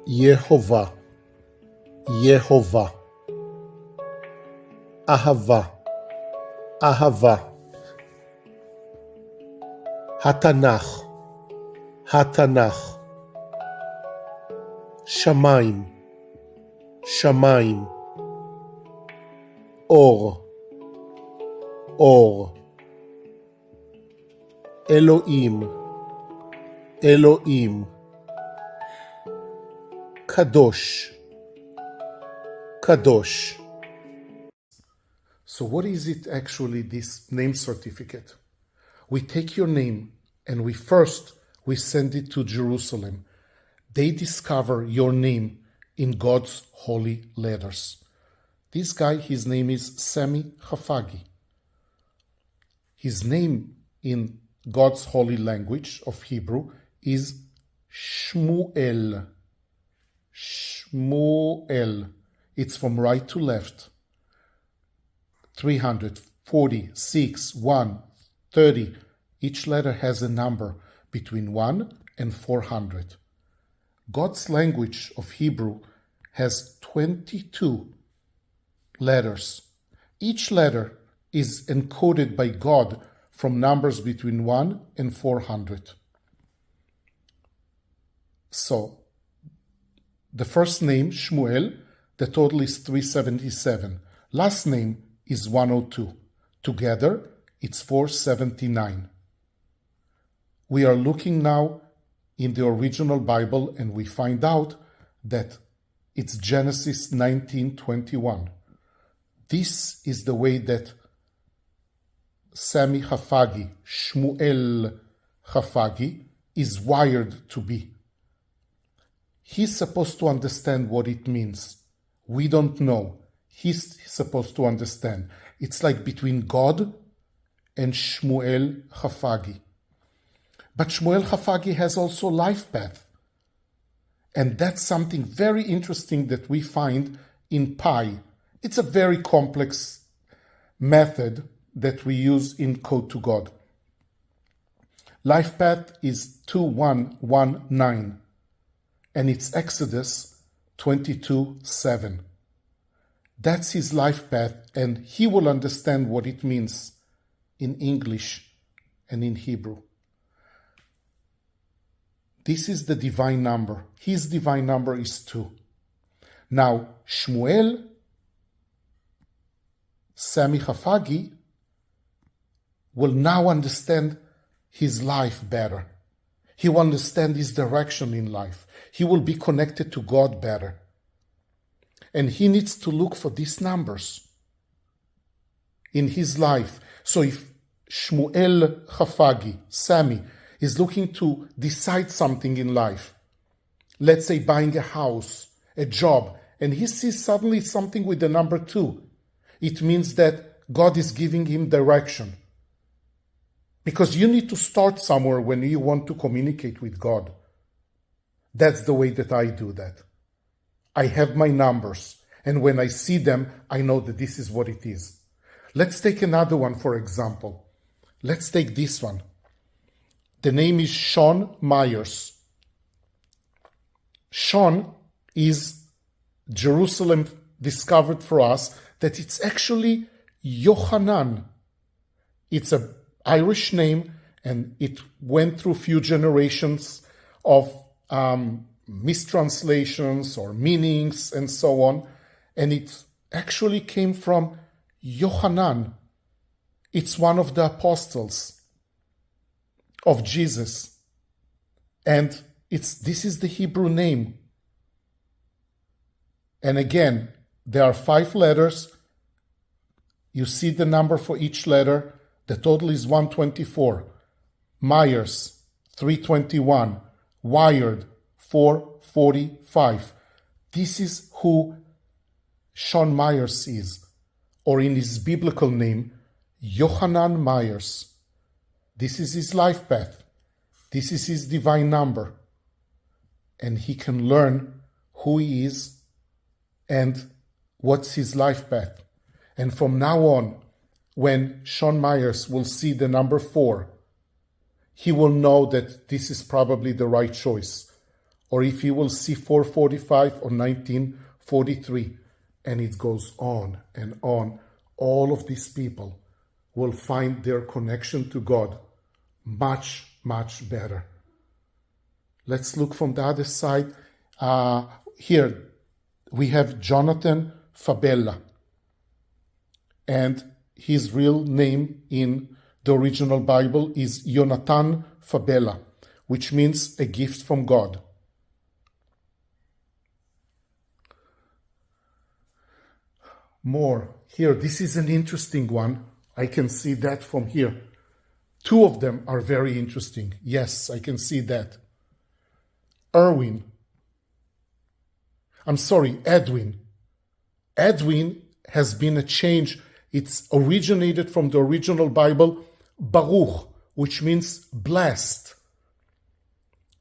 Yehovah, Yehovah. Ahava, Ahava. Hatanach, Hatanach. Shamayim, Shamayim. Or, Or. Elohim, Elohim. Kadosh, Kadosh. So what is it actually, this name certificate? We take your name and we send it to Jerusalem. They discover your name in God's holy letters. This guy, his name is Sami Hafagi. His name in God's holy language of Hebrew is Shmuel. Shmuel. It's from right to left. 346, 1, 30. Each letter has a number between 1 and 400. God's language of Hebrew has 22 letters. Each letter is encoded by God from numbers between 1 and 400. So, the first name, Shmuel, the total is 377. Last name is 102. Together, it's 479. We are looking now in the original Bible and we find out that it's Genesis 19:21. This is the way that Sami Hafagi, Shmuel Hafagi, is wired to be. He's supposed to understand what it means. We don't know. He's supposed to understand. It's like between God and Shmuel Hafagi. But Shmuel Hafagi has also life path. And that's something very interesting that we find in Pi. It's a very complex method that we use in Code to God. Life path is 2119. And it's Exodus 22:7. That's his life path, and he will understand what it means in English and in Hebrew. This is the divine number. His divine number is 2. Now, Shmuel, Sami Hafagi, will now understand his life better. He will understand his direction in life. He will be connected to God better. And he needs to look for these numbers in his life. So if Shmuel Hafagi, Sami, is looking to decide something in life, let's say buying a house, a job, and he sees suddenly something with the number 2, it means that God is giving him direction. Because you need to start somewhere when you want to communicate with God. That's the way that I do that. I have my numbers, and when I see them, I know that this is what it is. Let's take another one, for example. Let's take this one. The name is Sean Meyers. Sean is Jerusalem discovered for us that it's actually Yohanan. It's an Irish name, and it went through few generations of mistranslations or meanings and so on, and it actually came from Yohanan. It's one of the apostles of Jesus, and this is the Hebrew name. And again, there are 5 letters. You see the number for each letter. The total is 124. Myers, 321. Wired, 445. This is who Sean Meyers is, or in his biblical name, Yohanan Meyers. This is his life path. This is his divine number. And he can learn who he is and what's his life path. And from now on, when Sean Meyers will see the number 4, he will know that this is probably the right choice, or if he will see 445 or 1943. And it goes on and on. All of these people will find their connection to God much, much better. Let's look from the other side. Here we have Jonathan Fabella. And his real name in the original Bible is Jonathan Fabella, which means a gift from God. More. Here, this is an interesting one. I can see that from here. Two of them are very interesting. Yes, I can see that. Edwin. Edwin has been a change. It's originated from the original Bible, Baruch, which means blessed.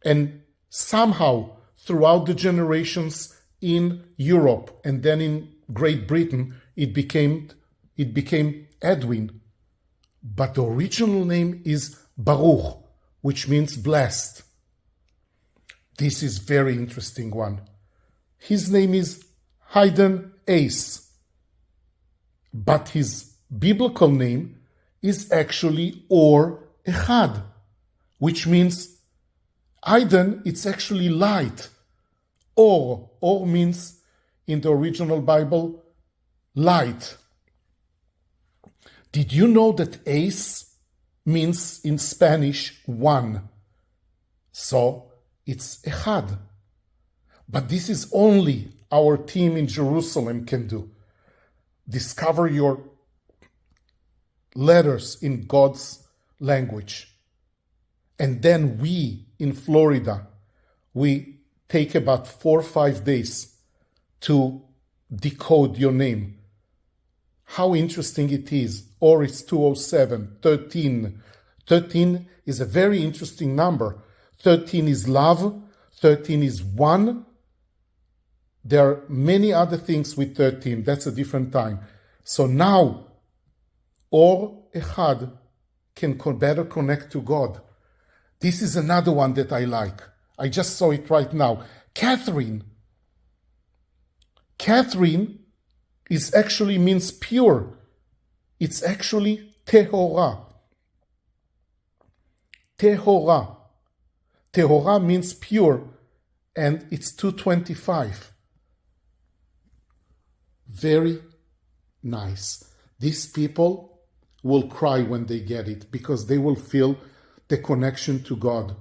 And somehow, throughout the generations in Europe and then in Great Britain, it became Edwin. But the original name is Baruch, which means blessed. This is very interesting one. His name is Hayden Ace, but his biblical name is actually Or Echad, which means Hayden, it's actually light. Or means in the original Bible, light. Did you know that Ace means in Spanish one? So it's Echad. But this is only our team in Jerusalem can do. Discover your letters in God's language. And then we in Florida, we take about 4 or 5 days to decode your name. How interesting it is. Or it's 207, 13. 13 is a very interesting number. 13 is love. 13 is one. There are many other things with 13. That's a different time. So now, Or Echad can better connect to God. This is another one that I like. I just saw it right now. Catherine. Catherine is actually means pure. It's actually Tehora. Tehora. Tehora means pure, and it's 225. Very nice. These people will cry when they get it because they will feel the connection to God.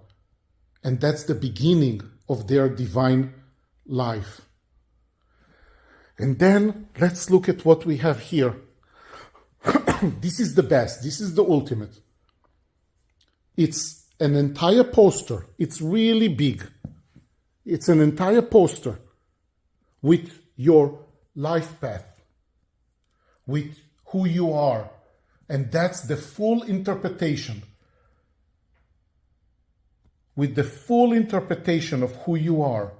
And that's the beginning of their divine life. And then let's look at what we have here. This is the best. This is the ultimate. It's an entire poster. It's really big. It's an entire poster with your life path, with who you are. And that's the full interpretation. With the full interpretation of who you are.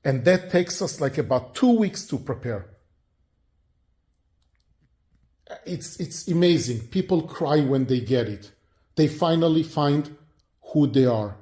And that takes us like about 2 weeks to prepare. It's amazing. People cry when they get it. They finally find who they are.